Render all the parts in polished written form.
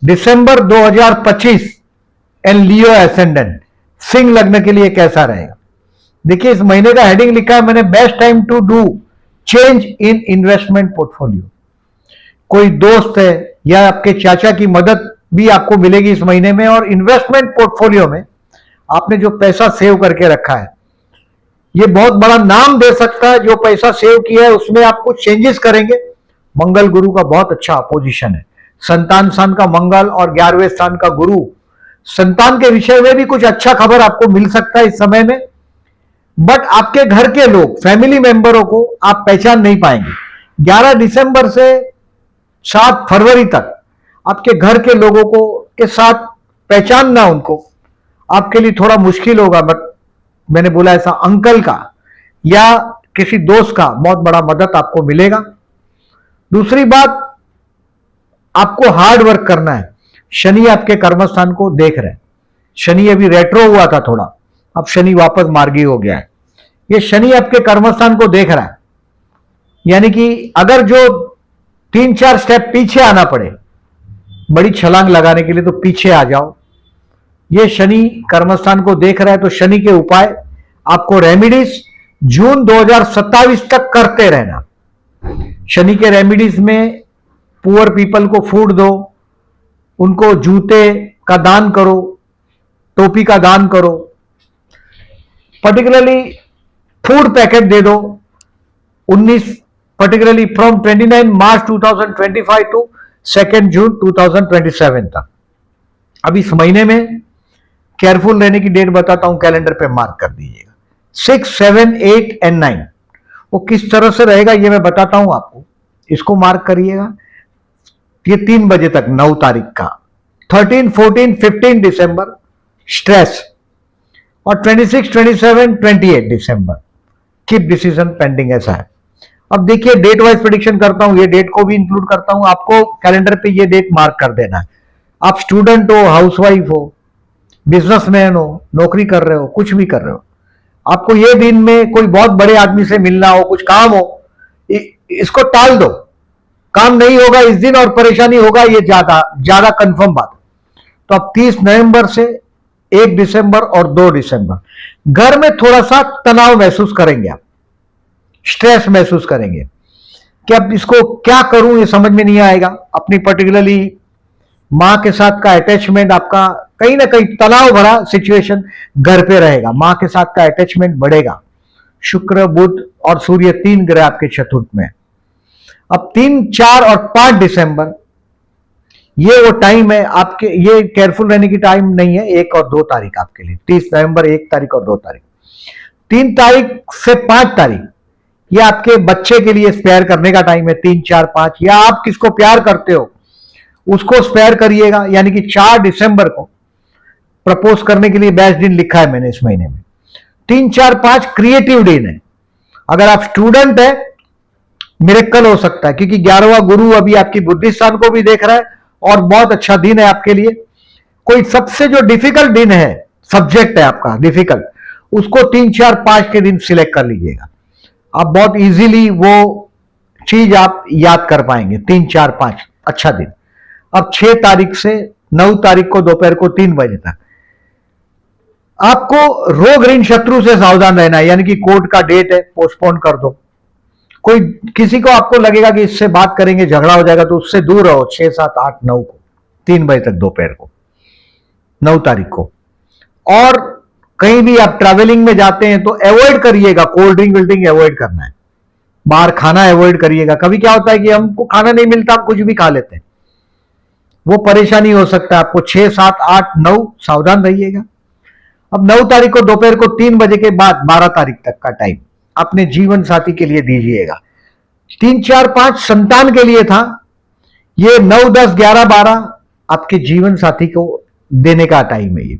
December 2025 and Leo ascendant Singh लग्न के लिए कैसा रहेगा? देखिए, इस महीने का हेडिंग लिखा है मैंने, best time to do change in investment portfolio. कोई दोस्त है या आपके चाचा की मदद भी आपको मिलेगी इस महीने में, और इन्वेस्टमेंट पोर्टफोलियो में आपने जो पैसा सेव करके रखा है, ये बहुत बड़ा नाम दे सकता है। जो पैसा सेव किया है उसमें आप कुछ चेंजेस करेंगे। मंगल गुरु का बहुत अच्छा अपोजिशन है, संतान स्थान का मंगल और 11वें स्थान का गुरु, संतान के विषय में भी कुछ अच्छा खबर आपको मिल सकता है इस समय में। बट आपके घर के लोग, फैमिली मेंबरों को आप पहचान नहीं पाएंगे। 11 दिसंबर से 7 फरवरी तक आपके घर के लोगों को के साथ पहचानना उनको आपके लिए थोड़ा मुश्किल होगा। बट मैंने बोला ऐसा अंकल का या किसी दोस्त का बहुत बड़ा मदद आपको मिलेगा। दूसरी बात, आपको हार्ड वर्क करना है। शनि आपके कर्मस्थान को देख रहे हैं। शनि अभी रेट्रो हुआ था थोड़ा, अब शनि वापस मार्गी हो गया है। ये शनि आपके कर्मस्थान को देख रहा है, यानी कि अगर जो 3-4 स्टेप पीछे आना पड़े बड़ी छलांग लगाने के लिए, तो पीछे आ जाओ। ये शनि कर्मस्थान को देख रहा है, तो शनि के उपाय आपको रेमेडीज जून 2027 तक करते रहना। शनि के रेमेडीज में पुअर पीपल को फूड दो, उनको जूते का दान करो, टोपी का दान करो, पर्टिकुलरली फूड पैकेट दे दो। 19 पर्टिकुलरली फ्रॉम 29 मार्च 2025 टू 2 जून 2027 तक। अब इस महीने में केयरफुल रहने की डेट बताता हूं, कैलेंडर पे मार्क कर दीजिएगा। 6, 7, 8 एंड 9 वो किस तरह से रहेगा ये मैं बताता हूं आपको, इसको मार्क करिएगा। ये 3 बजे तक 9 तारीख का, 13, 14, 15 दिसंबर स्ट्रेस, और 26, 27, 28 दिसंबर कीप डिसीजन पेंडिंग, ऐसा है। अब देखिए, डेट वाइज प्रेडिक्शन करता हूं, ये डेट को भी इंक्लूड करता हूं। आपको कैलेंडर पे ये डेट मार्क कर देना है। आप स्टूडेंट हो, हाउसवाइफ हो, बिजनेसमैन हो, नौकरी कर रहे हो, कुछ भी कर रहे हो, आपको ये दिन में कोई बहुत बड़े आदमी से मिलना हो, कुछ काम हो, इसको टाल दो। काम नहीं होगा इस दिन और परेशानी होगा, ये ज्यादा कंफर्म बात है। तो अब 30 नवंबर से 1 दिसंबर और 2 दिसंबर घर में थोड़ा सा तनाव महसूस करेंगे, आप स्ट्रेस महसूस करेंगे कि अब इसको क्या करूं, ये समझ में नहीं आएगा। अपनी पर्टिकुलरली मां के साथ का अटैचमेंट, आपका कहीं ना कहीं तनाव भरा सिचुएशन घर पे रहेगा। मां के साथ का अटैचमेंट बढ़ेगा। शुक्र, बुध और सूर्य 3 ग्रह आपके चतुर्थ में। अब 3, 4 और 5 दिसंबर ये वो टाइम है आपके, ये केयरफुल रहने की टाइम नहीं है। 1 और 2 तारीख आपके लिए, 30 नवंबर 1 तारीख और 2 तारीख। 3 तारीख से 5 तारीख ये आपके बच्चे के लिए स्पेयर करने का टाइम है। 3, 4, 5, या आप किसको प्यार करते हो उसको स्पेयर करिएगा। यानी कि 4 दिसंबर को प्रपोज करने के लिए बेस्ट दिन लिखा है मैंने इस महीने में। 3, 4, 5 क्रिएटिव दिन है। अगर आप स्टूडेंट है, मिरेकल हो सकता है, क्योंकि 11वां गुरु अभी आपकी बुद्धि स्थान को भी देख रहा है, और बहुत अच्छा दिन है आपके लिए। कोई सबसे जो डिफिकल्ट दिन है, सब्जेक्ट है आपका डिफिकल्ट, उसको 3, 4, 5 के दिन सिलेक्ट कर लीजिएगा। आप बहुत इजीली वो चीज आप याद कर पाएंगे। 3, 4, 5 अच्छा दिन। अब 6 तारीख से 9 तारीख को दोपहर को 3 बजे तक आपको रोग ऋण शत्रु से सावधान रहना है। यानी कि कोर्ट का डेट है, पोस्टपोन कर दो। कोई किसी को आपको लगेगा कि इससे बात करेंगे झगड़ा हो जाएगा, तो उससे दूर रहो। 6, 7, 8, 9 को 3 बजे तक दोपहर को, 9 तारीख को। और कहीं भी आप ट्रैवलिंग में जाते हैं तो अवॉइड करिएगा, कोल्ड ड्रिंक विल्ड्रिंक अवॉइड करना है। बाहर खाना अवॉइड करिएगा। कभी क्या होता है कि हमको खाना नहीं मिलता, आप कुछ भी खा लेते हैं, वो परेशानी हो सकता है आपको। 6, 7, 8, 9 सावधान रहिएगा। अब 9 तारीख को दोपहर को 3 बजे के बाद 12 तारीख तक का टाइम अपने जीवन साथी के लिए दीजिएगा। 3, 4, 5 संतान के लिए था, ये 9, 10, 11, 12 आपके जीवन साथी को देने का टाइम है। ये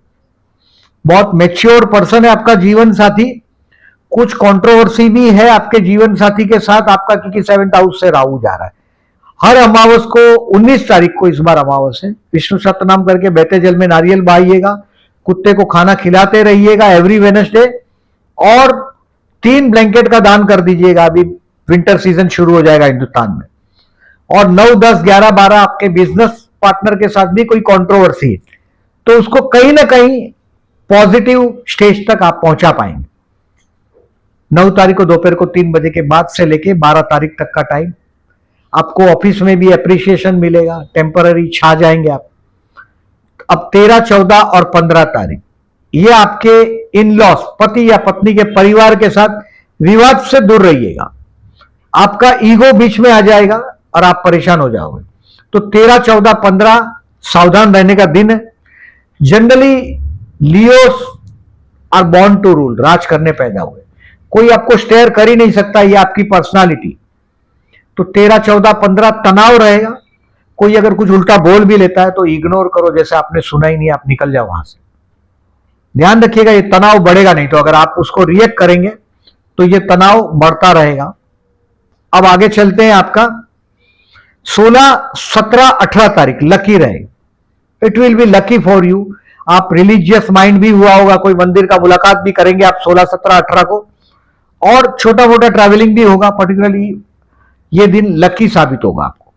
बहुत मैच्योर पर्सन है आपका जीवन साथी। कुछ कंट्रोवर्सी भी है आपके जीवन साथी के साथ आपका, क्योंकि 7th हाउस से राहु जा रहा है। हर अमावस को 19 तारीख को इस बार अमावस है, विष्णु सतनाम करके बहते जल में नारियल बहाइएगा, कुत्ते को खाना खिलाते रहिएगा एवरी वेडनेसडे, और 3 ब्लैंकेट का दान कर दीजिएगा। अभी विंटर सीजन शुरू हो जाएगा हिंदुस्तान में। और 9, 10, 11, 12 आपके बिजनेस पार्टनर के साथ भी कोई कंट्रोवर्सी है तो उसको कहीं ना कहीं पॉजिटिव स्टेज तक आप पहुंचा पाएंगे। 9 तारीख को दोपहर को 3 बजे के बाद से लेके 12 तारीख तक का टाइम आपको ऑफिस में भी अप्रिसिएशन मिलेगा, टेम्पररी छा जाएंगे आप। अब 13, 14 और 15 तारीख ये आपके इन लॉस, पति या पत्नी के परिवार के साथ विवाद से दूर रहिएगा। आपका ईगो बीच में आ जाएगा और आप परेशान हो जाओगे। तो 13, 14, 15 सावधान रहने का दिन है। Generally Leos are born to rule, राज करने पैदा हुए, कोई आपको स्टेयर कर ही नहीं सकता, ये आपकी पर्सनालिटी। तो 13, 14, 15 तनाव रहेगा। कोई अगर कुछ उल्टा बोल भी लेता है तो इग्नोर करो, जैसे आपने सुना ही नहीं, आप निकल जाओ वहां से। ध्यान रखिएगा ये तनाव बढ़ेगा नहीं, तो अगर आप उसको रिएक्ट करेंगे तो ये तनाव बढ़ता रहेगा। अब आगे चलते हैं। आपका 16, 17, 18 तारीख लकी रहेगा। It will be lucky for you. आप रिलीजियस माइंड भी हुआ होगा, कोई मंदिर का मुलाकात भी करेंगे आप 16, 17, 18 को, और छोटा मोटा ट्रैवलिंग भी होगा। पर्टिकुलरली ये दिन लकी साबित होगा आपको।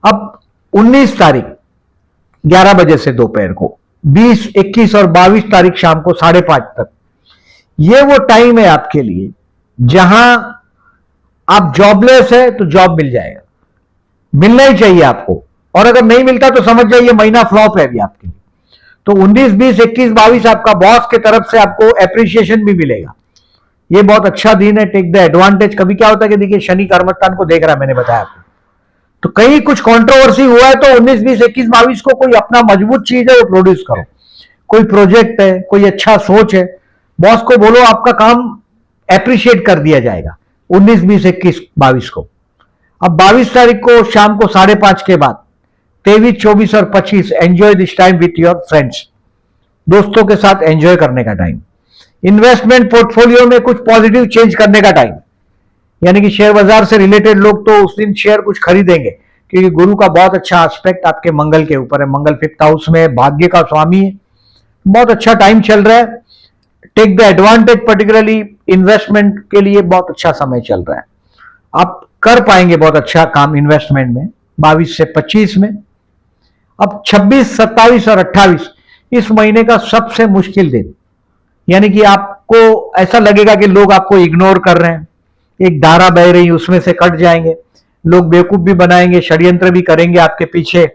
अब 19 तारीख 11 बजे से दोपहर को, 20, 21 और 22 तारीख शाम को 5:30 तक, ये वो टाइम है आपके लिए जहां आप जॉबलेस है तो जॉब मिल जाएगा, मिलना ही चाहिए आपको। और अगर नहीं मिलता तो समझ जाइए महीना फ्लॉप है अभी आपके लिए। तो 19, 20, 21, 22 आपका बॉस की तरफ से आपको एप्रिसिएशन भी मिलेगा। ये बहुत अच्छा दिन है, टेक द एडवांटेज। कभी क्या होता है कि देखिए शनि कर्मस्थान को देख रहा है, मैंने बताया आपको, तो कहीं कुछ कंट्रोवर्सी हुआ है तो 19, 20, 21, 22 को कोई अपना मजबूत चीज है वो प्रोड्यूस करो। कोई प्रोजेक्ट है, कोई अच्छा सोच है, बॉस को बोलो, आपका काम एप्रिशिएट कर दिया जाएगा 19, 20, 21, 22 को। अब 22 तारीख को शाम को 5:30 के बाद 23, 24 और 25 enjoy this time with your friends, दोस्तों के साथ एंजॉय करने का टाइम। इन्वेस्टमेंट पोर्टफोलियो में कुछ पॉजिटिव चेंज करने का टाइम, यानी कि शेयर बाजार से रिलेटेड लोग तो उस दिन शेयर कुछ खरीदेंगे, क्योंकि गुरु का बहुत अच्छा एस्पेक्ट आपके मंगल के ऊपर है। मंगल 5th हाउस में भाग्य का स्वामी है, बहुत अच्छा टाइम चल रहा है। Take the advantage, particularly investment के लिए बहुत अच्छा समय चल रहा है। आप कर पाएंगे बहुत अच्छा काम इन्वेस्टमेंट में 22 से 25 में। अब 26, 27 और 28 इस महीने का सबसे मुश्किल दिन, यानी कि आपको ऐसा लगेगा कि लोग आपको इग्नोर कर रहे हैं, एक धारा बह रही उसमें से कट जाएंगे, लोग बेवकूफ भी बनाएंगे, षड्यंत्र भी करेंगे आपके पीछे।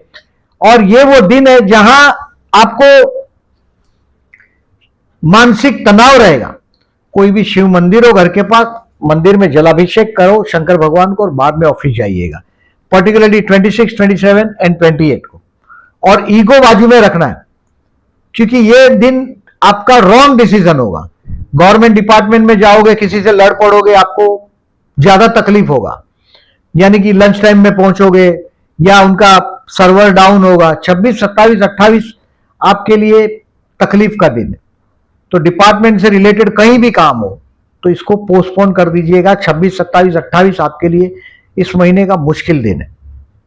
और ये वो दिन है जहां आपको मानसिक तनाव रहेगा। कोई भी शिव मंदिर हो घर के पास, मंदिर में जलाभिषेक करो शंकर भगवान को और बाद में ऑफिस जाइएगा, पर्टिकुलरली 26, 27 एंड 28 को। और ईगो बाजू में रखना है, क्योंकि ये दिन आपका रॉन्ग डिसीजन होगा। गवर्नमेंट डिपार्टमेंट में जाओगे, किसी से लड़ पड़ोगे, आपको ज्यादा तकलीफ होगा, यानी कि लंच टाइम में पहुंचोगे या उनका सर्वर डाउन होगा। 26, 27, 28 आपके लिए तकलीफ का दिन है। तो डिपार्टमेंट से रिलेटेड कहीं भी काम हो तो इसको पोस्टपोन कर दीजिएगा। 26, 27, 28 आपके लिए इस महीने का मुश्किल दिन है,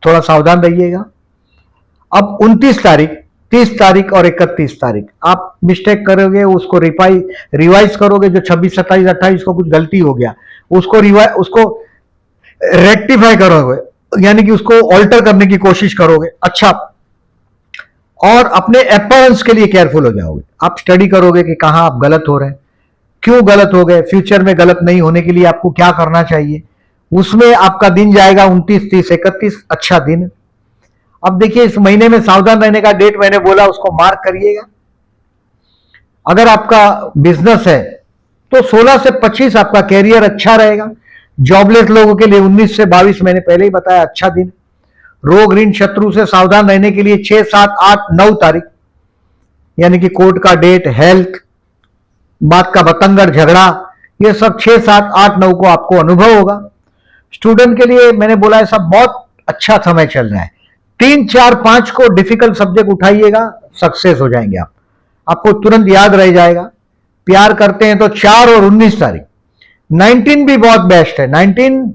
थोड़ा सावधान रहिएगा। अब 29 तारीख, 30 तारीख और 31 तारीख आप मिस्टेक करोगे, उसको रिवाइज करोगे। जो 26, 27, 28 को कुछ गलती हो गया उसको रेक्टिफाई करोगे, यानी कि उसको ऑल्टर करने की कोशिश करोगे। अच्छा, और अपने अपीयरेंस के लिए केयरफुल हो जाओगे। आप स्टडी करोगे कि कहां आप गलत हो रहे हैं, क्यों गलत हो गए, फ्यूचर में गलत नहीं होने के लिए आपको क्या करना चाहिए, उसमें आपका दिन जाएगा। 29, 30, 31 अच्छा दिन। अब देखिए इस महीने में सावधान रहने का डेट मैंने बोला, उसको मार्क करिएगा। अगर आपका बिजनेस है तो 16 से 25 आपका कैरियर अच्छा रहेगा। जॉबलेस लोगों के लिए 19 से 22 मैंने पहले ही बताया अच्छा दिन। रोग ऋण शत्रु से सावधान रहने के लिए 6, 7, 8, 9 तारीख, यानी कि कोर्ट का डेट, हेल्थ, बात का बतंगड़, झगड़ा, ये सब 6, 7, 8, 9 को आपको अनुभव होगा। स्टूडेंट के लिए मैंने बोला है सब बहुत अच्छा समय चल रहा है। 3, 4, 5 को डिफिकल्ट सब्जेक्ट उठाइएगा, सक्सेस हो जाएंगे आप, आपको तुरंत याद रह जाएगा। प्यार करते हैं तो 4 और 19 तारीख, 19 भी बहुत बेस्ट है। 19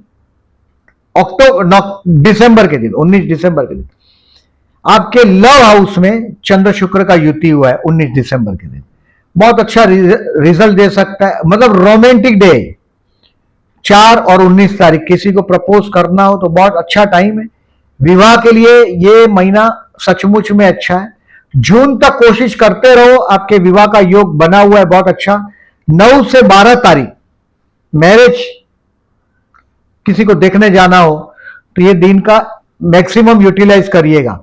दिसंबर के दिन, 19 दिसंबर के दिन आपके लव हाउस में चंद्र शुक्र का युति हुआ है। 19 दिसंबर के दिन बहुत अच्छा रिजल्ट दे सकता है, मतलब रोमांटिक डे। 4 और 19 तारीख किसी को प्रपोज करना हो तो बहुत अच्छा टाइम है। विवाह के लिए ये महीना सचमुच में अच्छा है। जून तक कोशिश करते रहो, आपके विवाह का योग बना हुआ है बहुत अच्छा। 9 से 12 तारीख मैरिज किसी को देखने जाना हो तो ये दिन का मैक्सिमम यूटिलाइज करिएगा।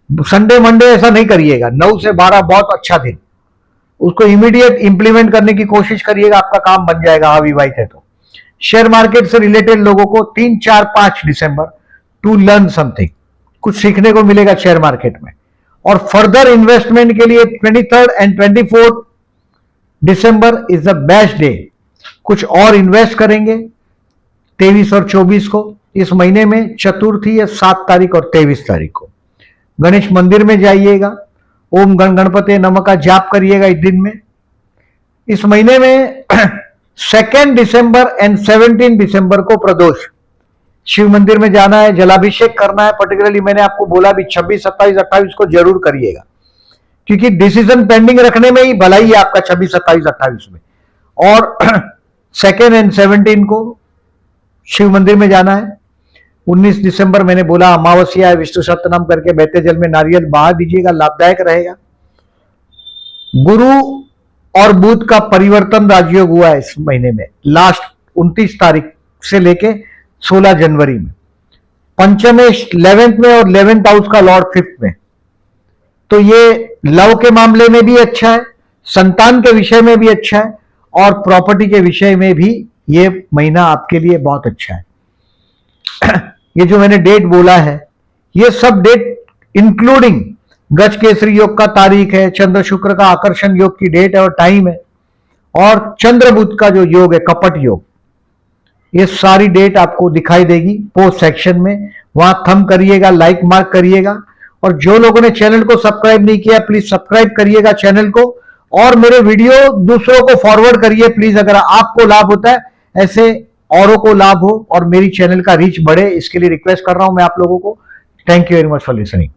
संडे मंडे ऐसा नहीं करिएगा। 9 से 12 बहुत अच्छा दिन, उसको इमीडिएट इंप्लीमेंट करने की कोशिश करिएगा, आपका काम बन जाएगा अविवाहित है तो। शेयर मार्केट से रिलेटेड लोगों को 3, 4, 5 दिसंबर टू लर्न समथिंग, कुछ सीखने को मिलेगा शेयर मार्केट में। और फर्दर इन्वेस्टमेंट के लिए 23 and 24 December is the best day. कुछ और इन्वेस्ट करेंगे 23 और 24 को। इस महीने में चतुर्थी है 7 तारीख और 23 तारीख को। गणेश मंदिर में जाइएगा, ओम गण गणपति नमः का जाप करिएगा इस दिन में। इस महीने में 2 दिसंबर एंड 17 दिसंबर को प्रदोष, शिव मंदिर में जाना है, जलाभिषेक करना है। पर्टिकुलरली मैंने आपको बोला भी 26, 27, 28 को जरूर करिएगा, क्योंकि डिसीजन पेंडिंग रखने में ही भलाई है आपका 26, 27, 28 में। और 2 एंड 17 को शिव मंदिर में जाना है। 19 दिसंबर मैंने बोला अमावस्या है, विष्णु सप्तनाम करके बहते जल में नारियल बहा दीजिएगा, लाभदायक रहेगा। गुरु और बुध का परिवर्तन राजयोग हुआ है इस महीने में, लास्ट 29 तारीख से लेके 16 जनवरी में। पंचम 11th में और 11th हाउस का लॉर्ड 5th में। तो ये लव के मामले में भी अच्छा है, संतान के विषय में भी अच्छा है, और प्रॉपर्टी के विषय में भी ये महीना आपके लिए बहुत अच्छा है। ये जो मैंने डेट बोला है, ये सब डेट इंक्लूडिंग गज केसरी योग का तारीख है, चंद्र शुक्र का आकर्षण योग की डेट है और टाइम है, और चंद्र बुध का जो योग है कपट योग, ये सारी डेट आपको दिखाई देगी पोस्ट सेक्शन में। वहां थंब करिएगा, लाइक मार्क करिएगा। और जो लोगों ने चैनल को सब्सक्राइब नहीं किया प्लीज सब्सक्राइब करिएगा चैनल को, और मेरे वीडियो दूसरों को फॉरवर्ड करिए प्लीज। अगर आपको लाभ होता है, ऐसे औरों को लाभ हो और मेरी चैनल का रीच बढ़े, इसके लिए रिक्वेस्ट कर रहा हूं मैं आप लोगों को। Thank you very much for listening.